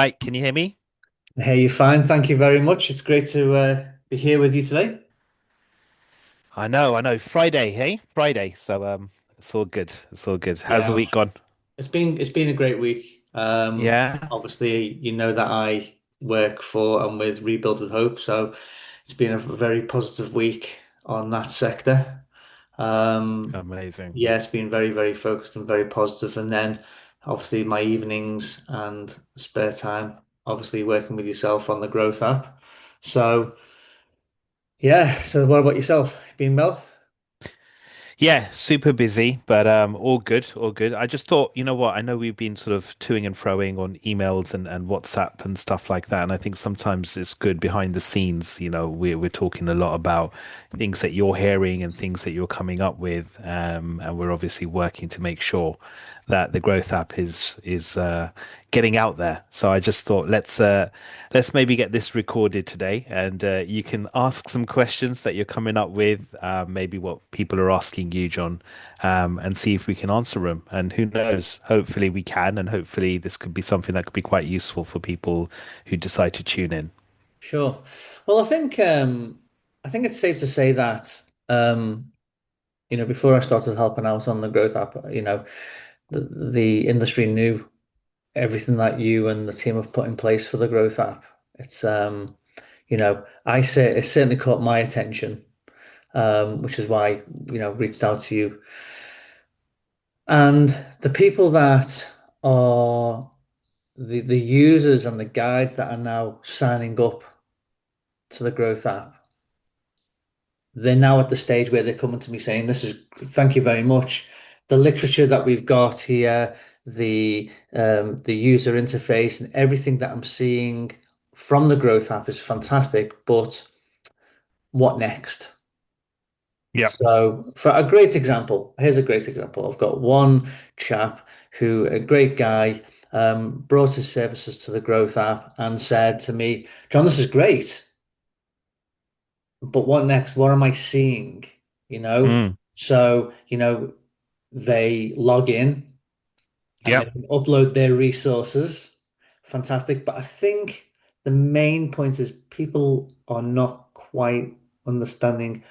Right, can you hear me? Hey, you fine? Thank you very much. It's great to be here with you today. I know. Friday, hey? Friday. So it's all good. It's all good. How's the Yeah, week gone? it's been a great week. Yeah, Obviously, you know that I work for and with Rebuild with Hope, so it's been a very positive week on that sector. Um, amazing. yeah, it's been very, very focused and very positive. And then, obviously, my evenings and spare time, obviously working with yourself on the growth app. So, yeah. So, what about yourself? Been well? Yeah, super busy, but all good, all good. I just thought, you know what? I know we've been sort of toing and froing on emails and WhatsApp and stuff like that, and I think sometimes it's good behind the scenes. We're talking a lot about things that you're hearing and things that you're coming up with, and we're obviously working to make sure that the growth app is getting out there. So I just thought let's maybe get this recorded today, and you can ask some questions that you're coming up with, maybe what people are asking you, John, and see if we can answer them. And who knows? Hopefully we can, and hopefully this could be something that could be quite useful for people who decide to tune in. Sure. Well, I think it's safe to say that before I started helping out on the growth app, the industry knew everything that you and the team have put in place for the growth app. It's I say it certainly caught my attention, which is why, reached out to you. And the people that are the users and the guides that are now signing up to the growth app, they're now at the stage where they're coming to me saying, "This is thank you very much. The literature that we've got here, the user interface, and everything that I'm seeing from the growth app is fantastic. But what next?" Yeah. So, for a great example, here's a great example. I've got one chap who, a great guy, brought his services to the growth app and said to me, "John, this is great. But what next? What am I seeing? You know, Mm, so they log in and they yep. can upload their resources. Fantastic. But I think the main point is people are not quite understanding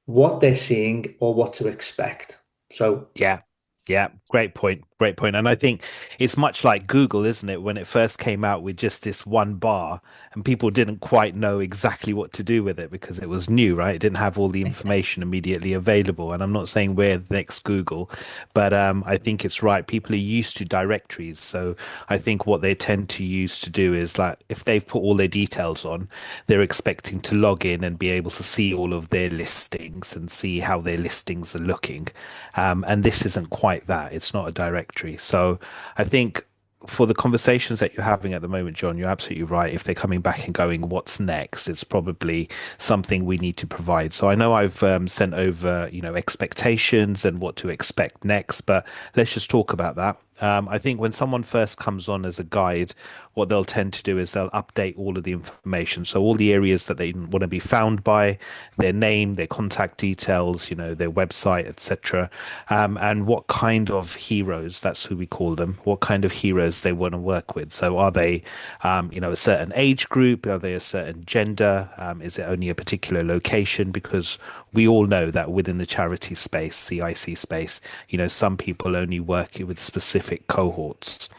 what they're seeing or what to expect. So Yeah. Yeah, great point. Great point. And I think it's much like Google, isn't it? When it first came out with just this one bar and people didn't quite know exactly what to do with it because it was new, right? It didn't have all the information immediately available. And I'm not saying we're the next Google, but I think it's right. People are used to directories. So I think what they tend to use to do is like if they've put all their details on, they're expecting to log in and be able to see all of their listings and see how their listings are looking. And this isn't quite that. It's not a directory. So I think for the conversations that you're having at the moment, John, you're absolutely right. If they're coming back and going, what's next? It's probably something we need to provide. So I know I've sent over, expectations and what to expect next, but let's just talk about that. I think when someone first comes on as a guide, what they'll tend to do is they'll update all of the information. So all the areas that they want to be found by, their name, their contact details, their website, etc., and what kind of heroes, that's who we call them, what kind of heroes they want to work with. So are they, a certain age group? Are they a certain gender? Is it only a particular location? Because we all know that within the charity space, CIC space, some people only work with specific cohorts.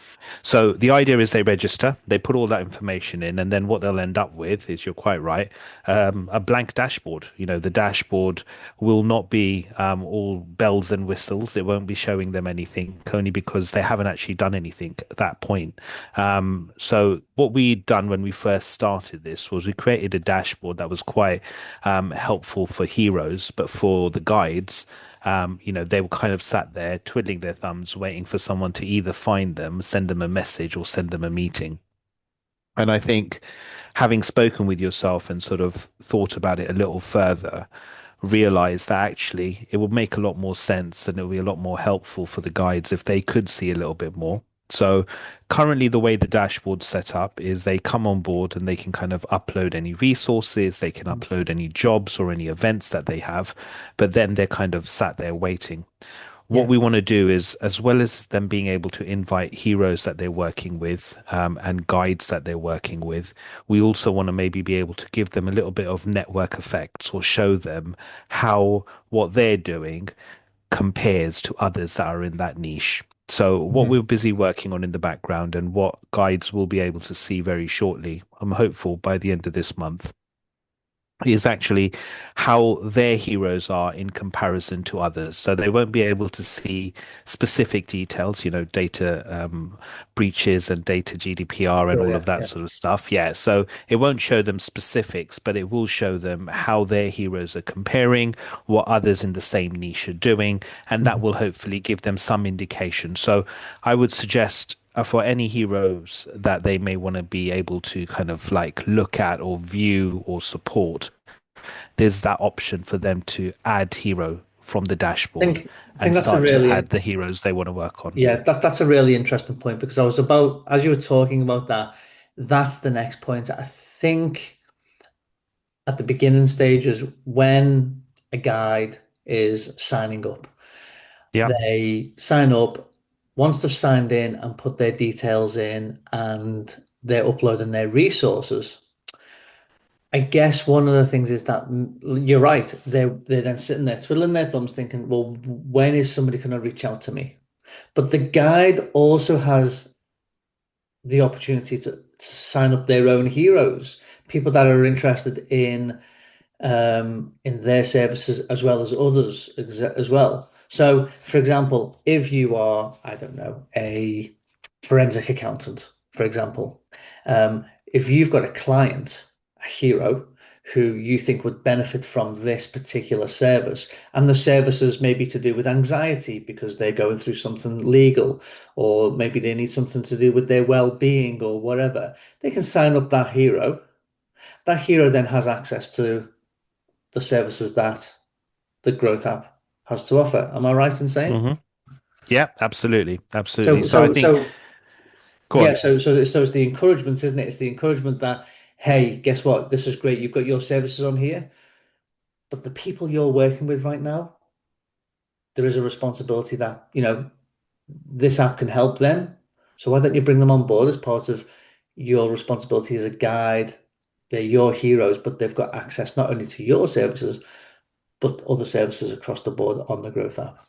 So the idea is they register, they put all that information in, and then what they'll end up with is, you're quite right, a blank dashboard. The dashboard will not be all bells and whistles. It won't be showing them anything, only because they haven't actually done anything at that point. So what we'd done when we first started this was we created a dashboard that was quite helpful for heroes, but for the guides, they were kind of sat there twiddling their thumbs, waiting for someone to either find them, send them a message, or send them a meeting. And I think having spoken with yourself and sort of thought about it a little further, realize that actually it would make a lot more sense and it would be a lot more helpful for the guides if they could see a little bit more. So currently the way the dashboard's set up is they come on board and they can kind of upload any resources, they can upload any jobs or any events that they have, but then they're kind of sat there waiting. What Yeah. we want to do is, as well as them being able to invite heroes that they're working with and guides that they're working with, we also want to maybe be able to give them a little bit of network effects or show them how what they're doing compares to others that are in that niche. So, what we're Mhm. busy working on in the background and what guides we'll be able to see very shortly, I'm hopeful by the end of this month, is actually how their heroes are in comparison to others. So they won't be able to see specific details, data breaches and data GDPR and Oh, all yeah, of that yeah. sort of stuff. Yeah. So it won't show them specifics, but it will show them how their heroes are comparing, what others in the same niche are doing, and that Mhm. will hopefully give them some indication. So I would suggest for any heroes that they may want to be able to kind of like look at or view or support, there's that option for them to add hero from the dashboard I think and that's a start to really add the heroes they want to work on. yeah, that's a really interesting point because I was about as you were talking about that, that's the next point. I think at the beginning stages when a guide is signing up, Yeah. they sign up once they've signed in and put their details in and they're uploading their resources. I guess one of the things is that you're right. They're then sitting there twiddling their thumbs, thinking, "Well, when is somebody going to reach out to me?" But the guide also has the opportunity to sign up their own heroes, people that are interested in their services as well as others as well. So, for example, if you are, I don't know, a forensic accountant, for example, if you've got a client, a hero, who you think would benefit from this particular service, and the services may be to do with anxiety because they're going through something legal, or maybe they need something to do with their well-being or whatever, they can sign up that hero. That hero then has access to the services that the Growth app has to offer. Am I right in saying? Hmm. Yeah, absolutely. Absolutely. So, So I so, think, so, go yeah. on. So it's the encouragement, isn't it? It's the encouragement that, hey, guess what? This is great. You've got your services on here, but the people you're working with right now, there is a responsibility that, this app can help them. So why don't you bring them on board as part of your responsibility as a guide? They're your heroes, but they've got access not only to your services, but other services across the board on the Growth app.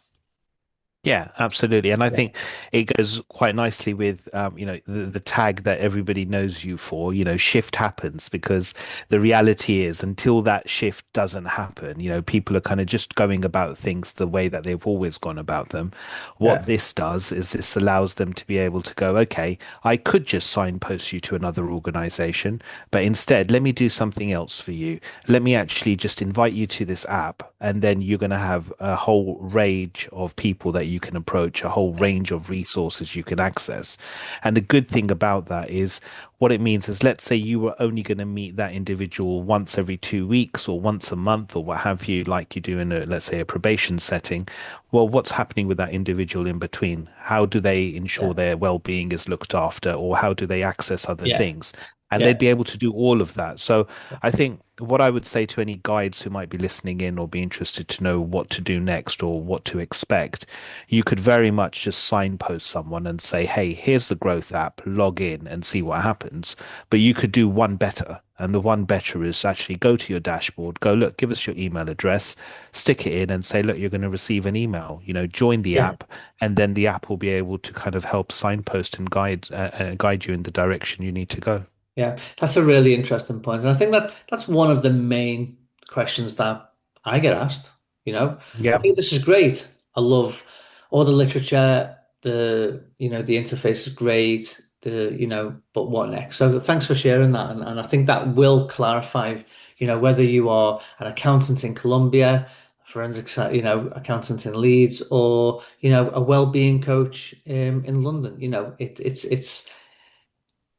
Yeah, absolutely. And I Yeah. think it goes quite nicely with, the tag that everybody knows you for, shift happens because the reality is until that shift doesn't happen, people are kind of just going about things the way that they've always gone about them. What Yeah. this does is this allows them to be able to go, okay, I could just signpost you to another organization, but instead, let me do something else for you. Let me actually just invite you to this app, and then you're going to have a whole range of people that you can approach, a whole range of resources you can access. And the good thing about that is what it means is, let's say you were only going to meet that individual once every 2 weeks or once a month or what have you, like you do in a, let's say, a probation setting. Well, what's happening with that individual in between? How do they ensure Yeah. their well-being is looked after, or how do they access other Yeah. things? And they'd Yeah. be able to do all of that. So I think what I would say to any guides who might be listening in or be interested to know what to do next or what to expect, you could very much just signpost someone and say, hey, here's the growth app, log in and see what happens. But you could do one better. And the one better is actually go to your dashboard, go, look, give us your email address, stick it in and say, look, you're going to receive an email, join the Yeah. app, and then the app will be able to kind of help signpost and guide you in the direction you need to go. Yeah, that's a really interesting point, and I think that that's one of the main questions that I get asked. Yeah. Okay, this is great. I love all the literature. The interface is great. But what next? So thanks for sharing that, and I think that will clarify, whether you are an accountant in Colombia, forensic, accountant in Leeds, or a well-being coach in London. It's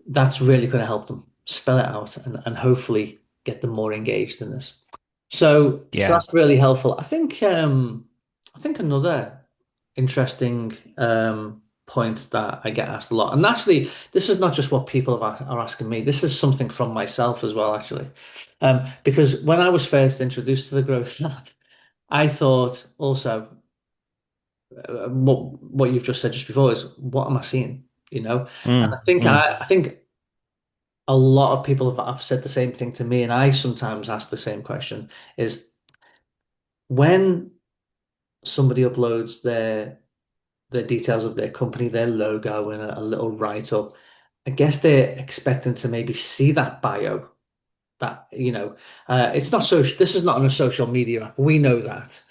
that's really going to help them spell it out and hopefully get them more engaged in this. So Yeah. that's really helpful. I think another interesting point that I get asked a lot, and actually this is not just what people are asking me. This is something from myself as well, actually. Because when I was first introduced to the Growth Lab, I thought also what you've just said just before is what am I seeing? You know, and Mm, mm. I think a lot of people have said the same thing to me, and I sometimes ask the same question: is when somebody uploads their details of their company, their logo, and a little write up, I guess they're expecting to maybe see that bio. That it's not social. This is not on a social media app. We know that,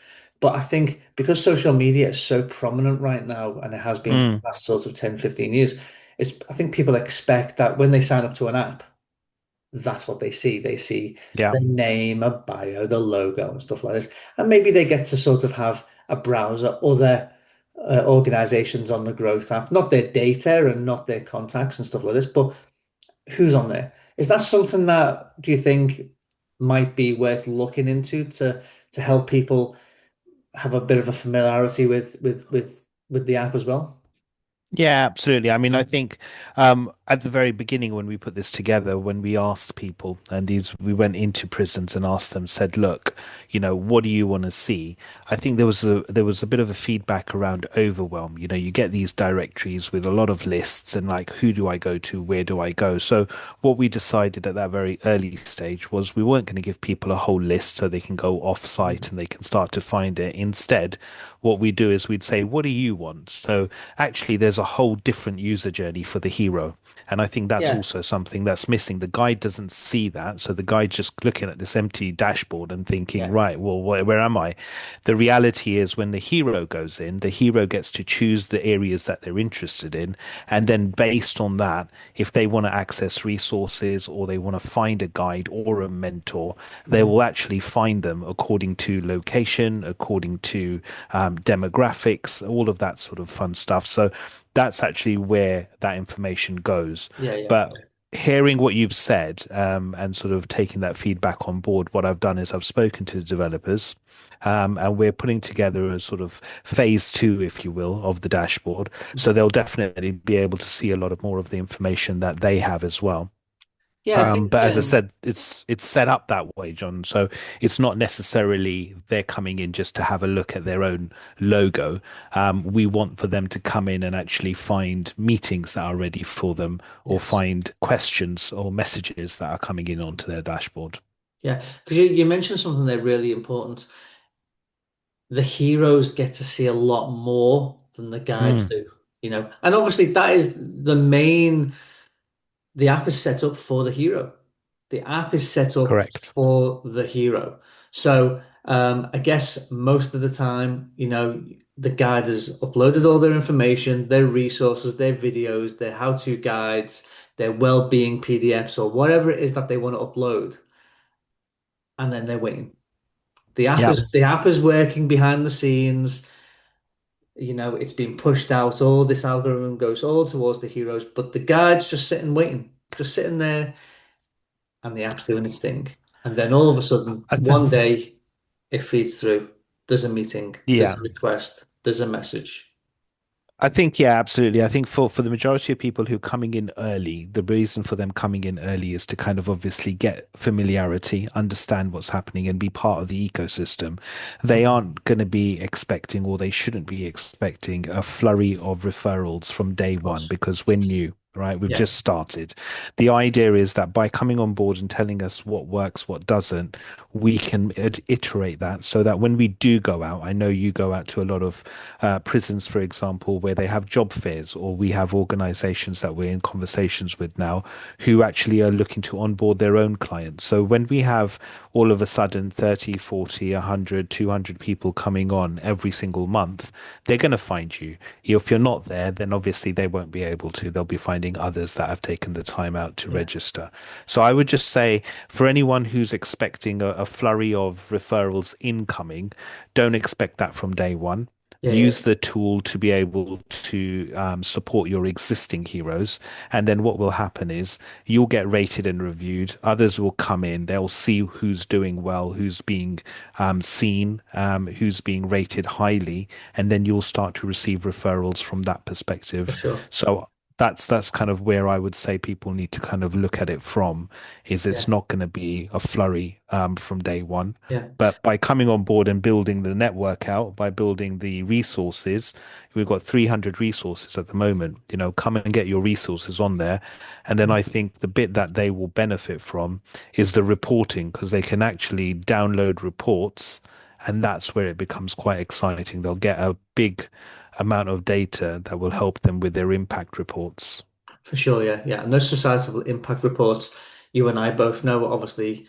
but I think because social media is so prominent right now, and it has been for the Mm. past sort of 10, 15 years, I think people expect that when they sign up to an app, that's what they see. They see Yeah. the name, a bio, the logo, and stuff like this. And maybe they get to sort of have a browser other organizations on the growth app, not their data and not their contacts and stuff like this, but who's on there? Is that something that do you think might be worth looking into to help people have a bit of a familiarity with the app as well? Yeah, absolutely. I mean, I think at the very beginning when we put this together, when we asked people, and we went into prisons and asked them, said, "Look, what do you want to see?" I think there was a bit of a feedback around overwhelm. You get these directories with a lot of lists, and like, who do I go to? Where do I go? So what we decided at that very early stage was we weren't going to give people a whole list so they can go off site and they can start to find it. Instead, what we do is we'd say, "What do you want?" So actually there's a whole different user journey for the hero. And I think that's Yeah, also something that's missing. The guide doesn't see that. So the guide's just looking at this empty dashboard and thinking, yeah, right, well, where am I? The reality is when the hero goes in, the hero gets to choose the areas that they're interested in. And then based on that, if they want to access resources or they want to find a guide or a mentor, they mhm, will actually find them according to location, according to demographics, all of that sort of fun stuff. So that's actually where that information goes. yeah, yeah, But hearing what you've said and sort of taking that feedback on board, what I've done is I've spoken to the developers and we're putting together a sort of phase two, if you will, of the dashboard. So mhm. they'll definitely be able to see a lot of more of the information that they have as well. Yeah. I think But as I said, it's set up that way, John. So it's not necessarily they're coming in just to have a look at their own logo. We want for them to come in and actually find meetings that are ready for them, or yes, find questions or messages that are coming in onto their dashboard. yeah, because you mentioned something there really important. The heroes get to see a lot more than the guides Mm, do, and obviously that is the app is set up for the hero. The app is set up correct. for the hero. So I guess most of the time, the guide has uploaded all their information, their resources, their videos, their how-to guides, their well-being PDFs, or whatever it is that they want to upload, and then they're waiting. Yeah. The app is working behind the scenes. It's been pushed out. All this algorithm goes all towards the heroes, but the guide's just sitting waiting, just sitting there and the app's doing its thing. And then all of a sudden, I think, one day, it feeds through. There's a meeting, there's yeah. a request, there's a message. I think, yeah, absolutely. I think for the majority of people who are coming in early, the reason for them coming in early is to kind of obviously get familiarity, understand what's happening, and be part of the ecosystem. They Mhm. aren't going to be expecting, or they shouldn't be expecting, a flurry of referrals from day Of one course. because we're new. Right, we've Yeah, just started. The idea is that by coming on board and telling us what works, what doesn't, we can iterate that so that when we do go out, I know you go out to a lot of prisons, for example, where they have job fairs, or we have organizations that we're in conversations with now who actually are looking to onboard their own clients. So when we have all of a sudden 30, 40, 100, 200 people coming on every single month, they're going to find you. If you're not there, then obviously they won't be able to. They'll be finding others that have taken the time out to yeah, register. So I would just say for anyone who's expecting a flurry of referrals incoming, don't expect that from day one. yeah, yeah, Use the tool to be able to support your existing heroes. And then what will happen is you'll get rated and reviewed. Others will come in, they'll see who's doing well, who's being seen, who's being rated highly. And then you'll start to receive referrals from that for perspective. sure. So that's kind of where I would say people need to kind of look at it from, is it's Yeah, not going to be a flurry from day one. yeah, But by coming on board and building the network out, by building the resources, we've got 300 resources at the moment. Come and get your resources on there. And then I think the bit that they will benefit from is the reporting, because they can actually download reports. And that's where it becomes quite exciting. They'll get a big amount of data that will help them with their impact reports. for sure. Yeah, yeah. And those societal impact reports, you and I both know, obviously,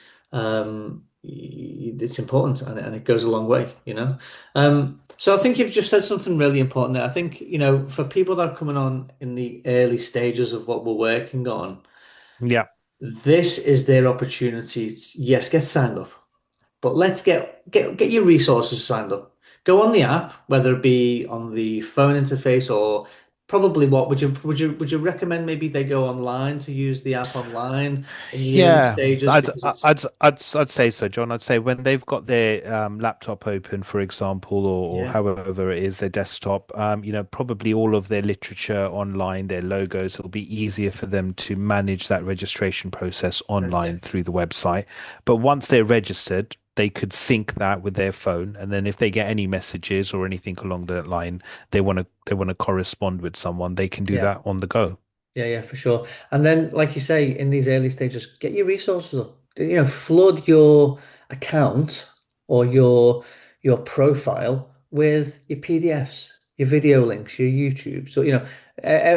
it's important and it goes a long way, you know. So I think you've just said something really important there. I think, for people that are coming on in the early stages of what we're working on, Yeah. this is their opportunity to, yes, get signed up. But let's get your resources signed up. Go on the app, whether it be on the phone interface or probably what would you recommend maybe they go online to use the app online in the early Yeah, stages I'd because I'd it's I'd say so, John. I'd say when they've got their laptop open, for example, or yeah, however it is, their desktop, probably all of their literature online, their logos, it'll be easier for them to manage that registration process yeah, online through the website. But once they're registered, they could sync that with their phone, and then if they get any messages or anything along that line, they want to correspond with someone, they can do yeah. that on the go. Yeah, yeah, for sure. And then, like you say, in these early stages, get your resources up. Flood your account or your profile with your PDFs, your video links, your YouTube. So,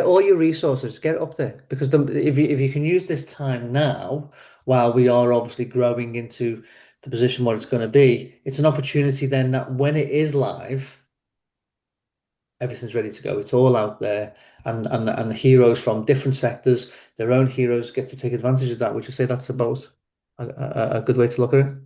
all your resources, get it up there because if you can use this time now, while we are obviously growing into the position where it's going to be, it's an opportunity then that when it is live everything's ready to go. It's all out there, and the heroes from different sectors, their own heroes, get to take advantage of that. Would you say that's about a good way to look at it? Of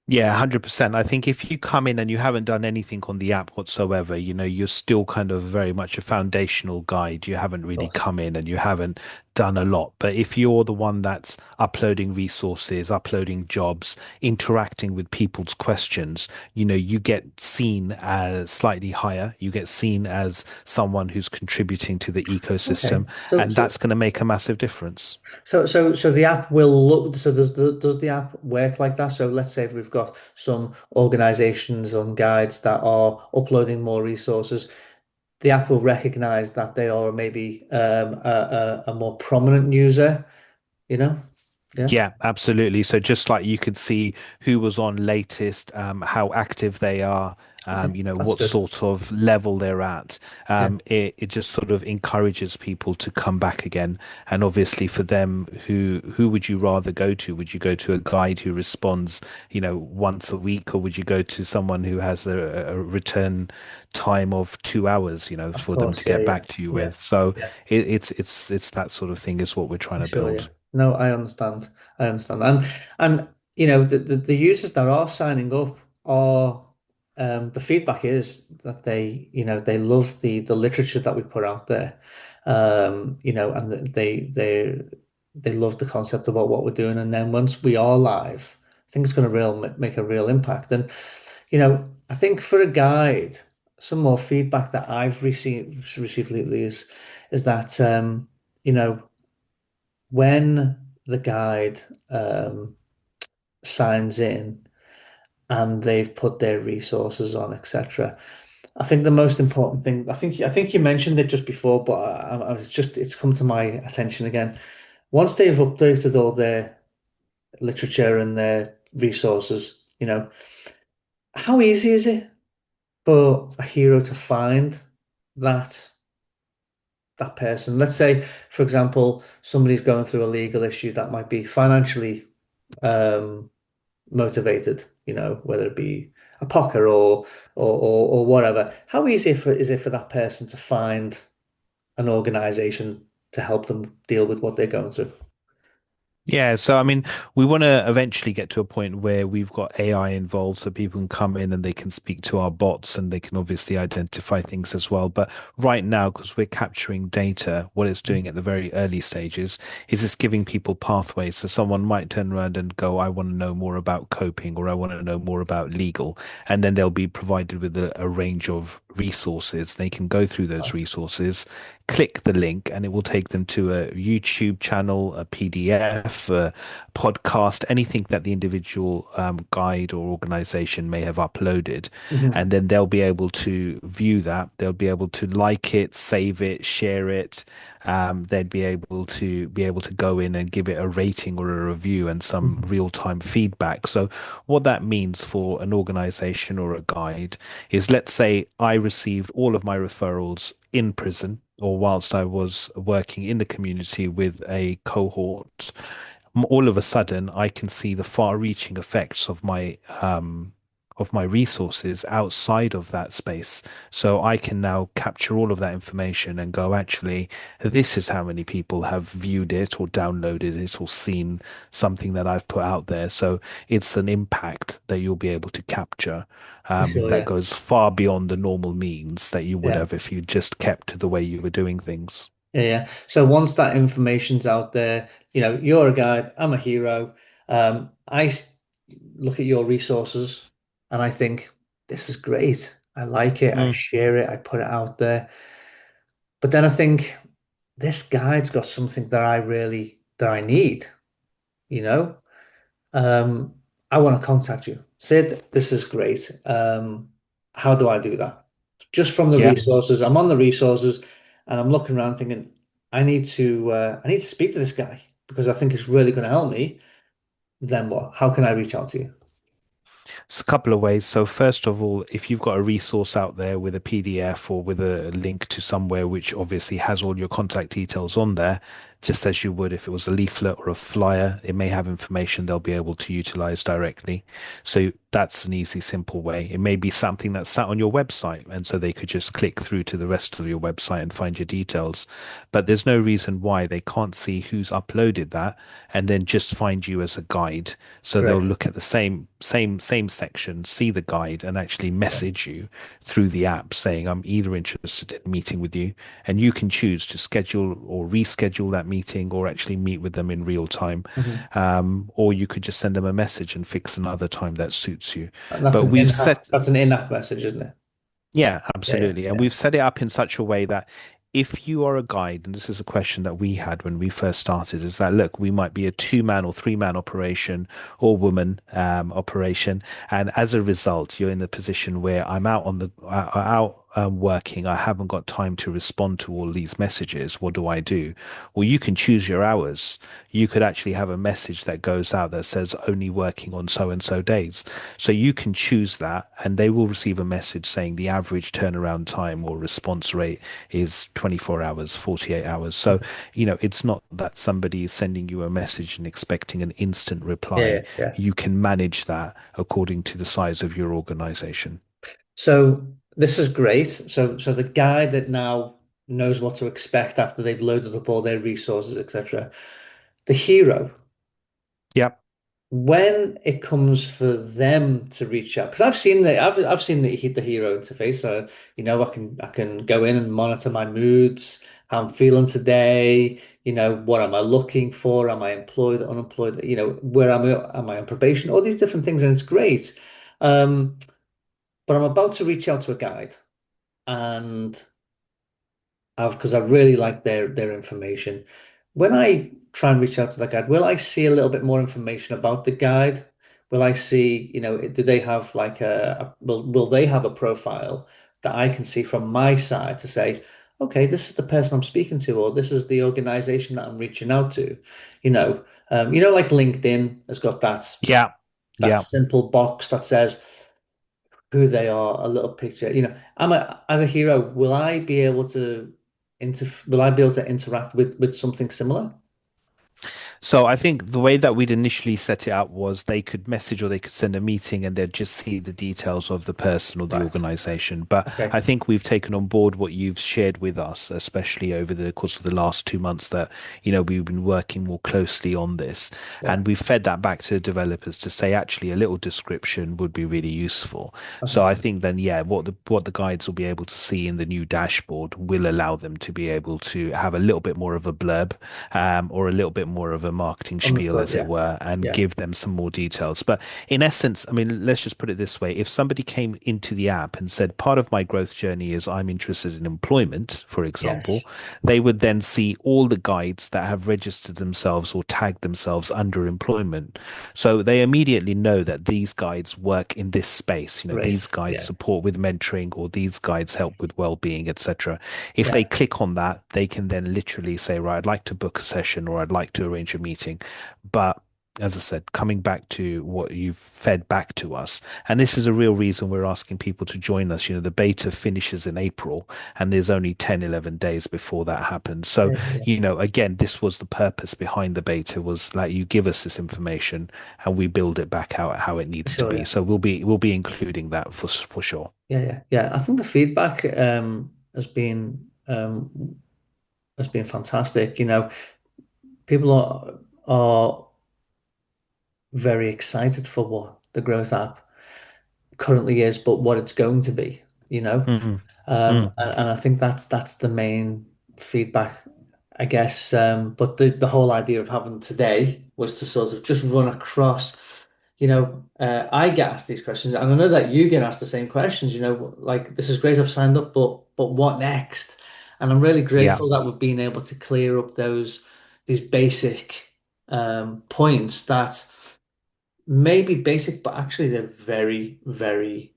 Yeah, 100%. I think if you come in and you haven't done anything on the app whatsoever, you're still kind of very much a foundational guide. You haven't really course. come in and you haven't done a lot. But if you're the one that's uploading resources, uploading jobs, interacting with people's questions, you get seen as slightly higher. You get seen as someone who's contributing to the Okay. ecosystem, So and so that's going to make a massive difference. so the app will look. So does the app work like that? So let's say if we've got some organizations and guides that are uploading more resources, the app will recognize that they are maybe a more prominent user. You know? Yeah. Yeah, absolutely. So just like you could see who was on latest, how active they are, Okay. That's what good. sort of level they're at. Yeah. It just sort of encourages people to come back again. And obviously for them, who would you rather go to? Would you go to a guide who responds, once a week, or would you go to someone who has a return time of 2 hours, Of for them course. to Yeah. get Yeah. back to you Yeah. with? So Yeah. it's that sort of thing is what we're trying For to sure, yeah. build. No, I understand. I understand. And the users that are signing up are the feedback is that they love the literature that we put out there. And they love the concept about what we're doing. And then once we are live, I think it's going to make a real impact. And I think for a guide, some more feedback that I've received lately is that you know when the guide signs in and they've put their resources on, etc. I think the most important thing, I think you mentioned it just before, but it's come to my attention again. Once they've updated all their literature and their resources, how easy is it for a hero to find that that person? Let's say, for example, somebody's going through a legal issue that might be financially um, motivated, whether it be a poker or whatever. How easy is it for that person to find an organization to help them deal with what they're going through? Yeah, so I mean, we want to eventually get to a point where we've got AI involved so people can come in and they can speak to our bots and they can obviously identify things as well. But right now, because we're capturing data, what it's doing at the very early stages is it's giving people pathways. So someone might turn around and go, I want to know more about coping or I want to know more about legal. And then they'll be provided with a range of resources. They can go through those Right. resources, click the link and it will take them to a YouTube channel, a PDF, a podcast, anything that the individual guide or organization may have uploaded. Hmm. And then they'll be able to view that. They'll be able to like it, save it, share it. They'd be able to go in and give it a rating or a review and some Hmm. real-time feedback. So what that means for an organization or a guide is, let's say I received all of my referrals in prison or whilst I was working in the community with a cohort. All of a sudden I can see the far-reaching effects of my resources outside of that space. So I can now capture all of that information and go, actually, this is how many people have viewed it or downloaded it or seen something that I've put out there. So it's an impact that you'll be able to capture For sure, that yeah. goes far beyond the normal means that you would Yeah. have if you just kept to the way you were doing things. Yeah, yeah. So once that information's out there, you're a guide, I'm a hero. Look at your resources and I think this is great. I like it. I Mm. share it. I put it out there. But then I think this guide's got something that I need, you know? Um, I want to contact you. Sid, this is great. How do I do that? Just from the Yeah. resources, I'm on the resources and I'm looking around thinking, I need to speak to this guy because I think it's really going to help me. Then what? How can I reach out to you? It's a couple of ways. So first of all, if you've got a resource out there with a PDF or with a link to somewhere which obviously has all your contact details on there, just as you would if it was a leaflet or a flyer, it may have information they'll be able to utilize directly. So that's an easy, simple way. It may be something that's sat on your website, and so they could just click through to the rest of your website and find your details. But there's no reason why they can't see who's uploaded that and then just find you as a guide. So they'll Correct. look at the same section, see the guide, and actually Yeah. message you through the app saying, I'm either interested in meeting with you, and you can choose to schedule or reschedule that meeting or actually meet with them in real time. Mhm. Or you could just send them a message and fix another time that suits you. And that's But an we've in-app, set that's an in-app message, isn't it? Yeah, Yeah, yeah, absolutely. And yeah. we've set it up in such a way that if you are a guide, and this is a question that we had when we first started, is that look, we might be a two-man or three-man operation or woman operation, and as a result, you're in the position where I'm out working. I haven't got time to respond to all these messages. What do I do? Well, you can choose your hours. You could actually have a message that goes out that says only working on so and so days. So you can choose that, and they will receive a message saying the average turnaround time or response rate is 24 hours, 48 hours. So, it's not that somebody is sending you a message and expecting an instant Yeah, yeah, reply. yeah. You can manage that according to the size of your organization. So this is great. So the guy that now knows what to expect after they've loaded up all their resources, etc. The hero, Yep. when it comes for them to reach out, because I've seen the hero interface. So I can go in and monitor my moods, how I'm feeling today. What am I looking for? Am I employed, unemployed? Where am I on probation? All these different things, and it's great. Um, but I'm about to reach out to a guide, and because I really like their information. When I try and reach out to that guide, will I see a little bit more information about the guide? Will I see, do they have like will they have a profile that I can see from my side to say, okay, this is the person I'm speaking to, or this is the organization that I'm reaching out to. Like LinkedIn has got Yeah. that Yeah. simple box that says who they are, a little picture. As a hero, will I be able to interact with something similar? So I think the way that we'd initially set it up was they could message or they could send a meeting and they'd just see the details of the person or the Right. organization. But Okay. I think we've taken on board what you've shared with us, especially over the course of the last 2 months that, we've been working more closely on this. Yeah. And we've fed that back to the developers to say actually a little description would be really useful. So Okay. I think then, yeah, what the guides will be able to see in the new dashboard will allow them to be able to have a little bit more of a blurb or a little bit bit more of a marketing spiel, Understood. as it Yeah. were, and Yeah. give them some more details. But in essence, I mean, let's just put it this way. If somebody came into the app and said, part of my growth journey is I'm interested in employment, for example, Yes. they would then see all the guides that have registered themselves or tagged themselves under employment. So they immediately know that these guides work in this space. You know, these Great. guides Yeah. support with mentoring or these guides help with well-being, etc. If they Yeah. click on that, they can then literally say, right, I'd like to book a session or I'd like to arrange a meeting. But as I said, coming back to what you've fed back to us, and this is a real reason we're asking people to join us. You know, the beta finishes in April and there's only 10, 11 days before that happens. So, Yeah. Yeah. you know, again, this was the purpose behind the beta was that you give us this information and we build it back out how it For needs to sure. be. Yeah. So we'll be including that for sure. Yeah. Yeah. Yeah. I think the feedback has been fantastic. You know, people are very excited for what the growth app currently is, but what it's going to be, you know. Mm, mm. And I think that's the main feedback, I guess. But the whole idea of having today was to sort of just run across, I get asked these questions, and I know that you get asked the same questions, like this is great, I've signed up, but what next? And I'm really Yeah. grateful that we've been able to clear up these basic points that may be basic, but actually they're very, very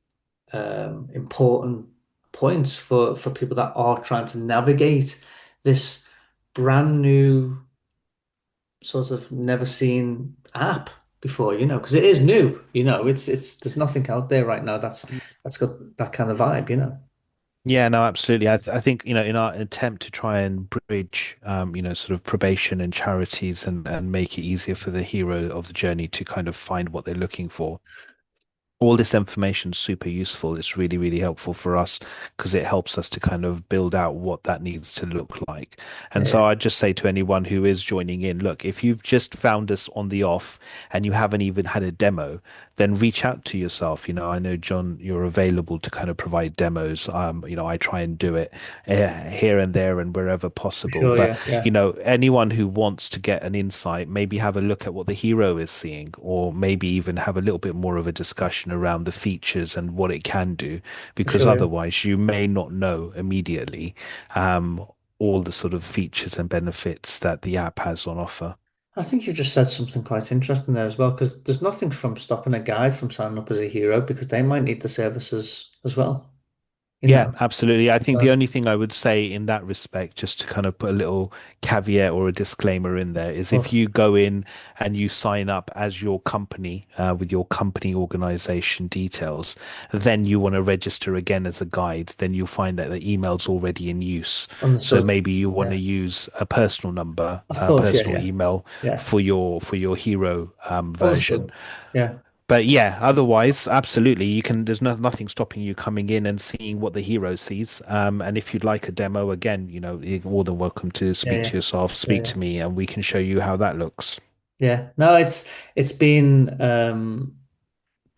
important points for people that are trying to navigate this brand new sort of never seen app before, because it is new, it's there's nothing out there right now that's got that kind of vibe, Yeah, no, absolutely. I think, you know, in our attempt to try and bridge, you know, sort of probation and charities and make it easier for the hero of the journey to kind of find what they're looking for, all this information is super useful. It's really, really helpful for us because it helps us to kind of build out what that needs to look like. And Yeah, so I'd just say to anyone who is joining in, look, if you've just found us on the off and you haven't even had a demo, then reach out to yourself. You know, I know, John, you're available to kind of provide demos. You know, I try and do it here and there and wherever for possible. sure. But, Yeah, yeah, you know, anyone who wants to get an insight, maybe have a look at what the hero is seeing, or maybe even have a little bit more of a discussion around the features and what it can do, for because sure. Yeah. otherwise you may not know immediately um, all the sort of features and benefits that the app has on offer. I think you just said something quite interesting there as well, because there's nothing from stopping a guide from signing up as a hero because they might need the services as well, you Yeah, know. absolutely. I think the So, only thing I would say in that respect, just to kind of put a little caveat or a disclaimer in there, of is if course, you go in and you sign up as your company with your company organization details, then you want to register again as a guide, then you'll find that the email's already in use. So understood. maybe you want Yeah, to use a personal number, of a course. Yeah, personal yeah, email yeah. for your hero version. Understood. Yeah, But yeah, otherwise, absolutely, you can. There's nothing stopping you coming in and seeing what the hero sees. And if you'd like a demo, again, you know, you're more than welcome to yeah, speak yeah, to yourself, yeah, speak yeah. to me, and we can show you how that looks. Yeah. No, it's been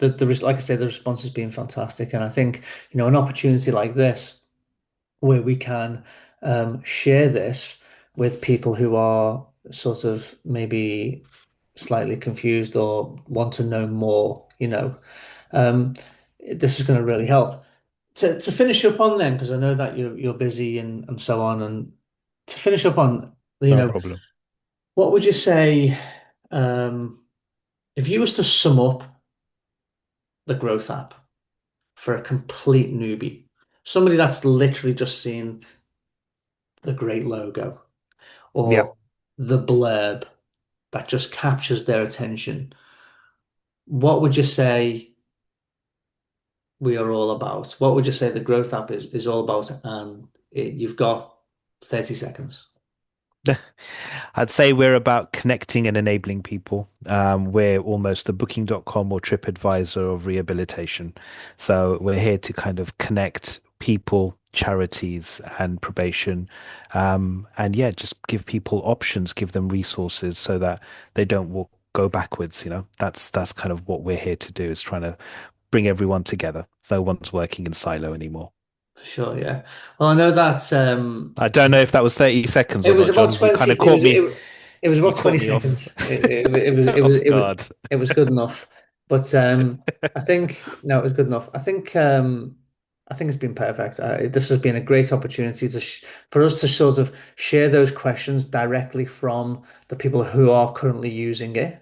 like I say, the response has been fantastic, and I think an opportunity like this where we can share this with people who are sort of maybe slightly confused or want to know more, um, this is going to really help. To finish up on then, because I know that you're busy and so on, and to finish up on, No problem. what would you say um, if you was to sum up the growth app for a complete newbie, somebody that's literally just seen the great logo Yeah. or the blurb that just captures their attention, what would you say we are all about? What would you say the growth app is all about? And you've got 30 seconds. I'd say we're about connecting and enabling people. We're almost the booking.com or TripAdvisor of rehabilitation. So we're here to kind of connect people, charities, and probation. And yeah, just give people options, give them resources so that they don't go backwards. You know, that's kind of what we're here to do, is trying to bring everyone together. No one's working in silo anymore. For sure, yeah. Well, I know that I don't know if that was 30 seconds it or was not, about John. You 20. kind of caught me. It was You about 20 caught me off seconds. off guard. It was good enough. But I think no, it was good enough. I think it's been perfect. This has been a great opportunity for us to sort of share those questions directly from the people who are currently using it.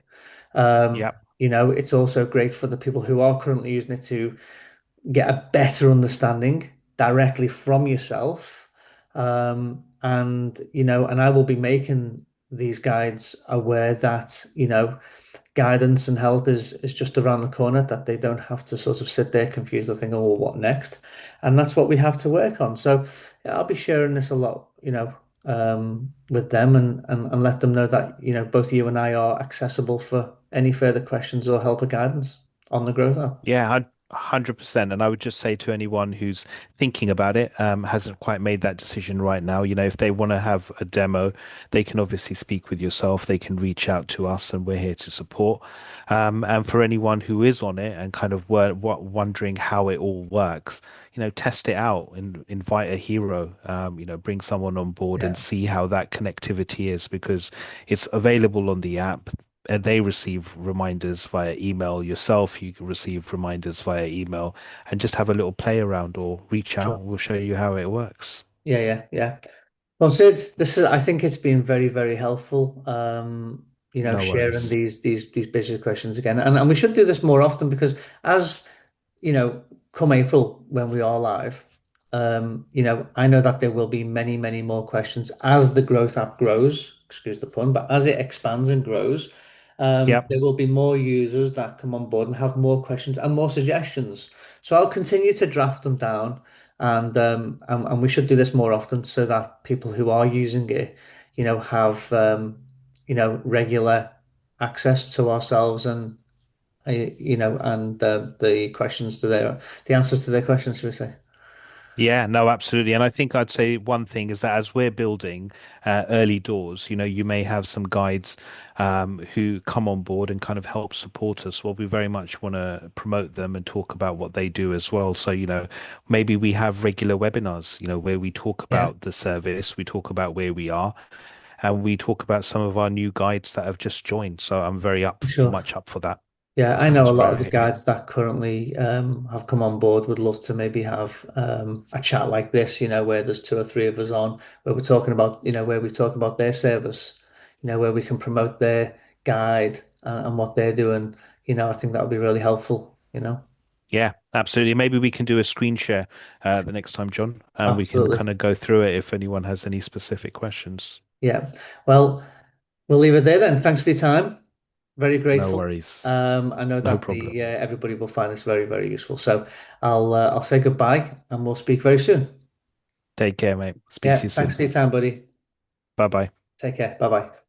Yeah. It's also great for the people who are currently using it to get a better understanding directly from yourself. And I will be making these guides aware that, guidance and help is just around the corner, that they don't have to sort of sit there confused or think, oh, well, what next? And that's what we have to work on. So yeah, I'll be sharing this a lot, with them and let them know that, both you and I are accessible for any further questions or help or guidance on the growth app. Yeah, 100%. And I would just say to anyone who's thinking about it, hasn't quite made that decision right now, if they want to have a demo, they can obviously speak with yourself. They can reach out to us and we're here to support. And for anyone who is on it and kind of wondering how it all works, test it out and invite a hero, bring someone on board and Yeah, see how that connectivity is because it's available on the app and they receive reminders via email. Yourself, you can receive reminders via email and just have a little play around or reach out. sure. We'll show you how it works. Yeah. Well, Sid, I think it's been very, very helpful. No Sharing worries. these basic questions again, and we should do this more often because as you know, come April when we are live, I know that there will be many, many more questions as the growth app grows. Excuse the pun, but as it expands and grows, Yep. there will be more users that come on board and have more questions and more suggestions. So I'll continue to draft them down, and we should do this more often so that people who are using it, have regular access to ourselves and the answers to their questions, should we say? Yeah, no, absolutely. And I think I'd say one thing is that as we're building early doors, you may have some guides who come on board and kind of help support us. Well, we very much want to promote them and talk about what they do as well. So, maybe we have regular webinars, where we talk Yeah, about the service, we talk about where we are, and we talk about some of our new guides that have just joined. So I'm very sure. much up for that. Yeah, As I long know a as we're lot of out the here. guides that currently have come on board would love to maybe have a chat like this, where there's two or three of us on, where we're talking about, where we talk about their service, where we can promote their guide and what they're doing. I think that would be really helpful. Yeah, absolutely. Maybe we can do a screen share the next time, John, and we can Absolutely. kind of go through it if anyone has any specific questions. Yeah. Well, we'll leave it there then. Thanks for your time. Very No grateful. worries. I know No that problem. the everybody will find this very, very useful. So I'll say goodbye and we'll speak very soon. Take care, mate. Speak to Yeah, you thanks soon. for your time, buddy. Bye bye. Take care. Bye bye.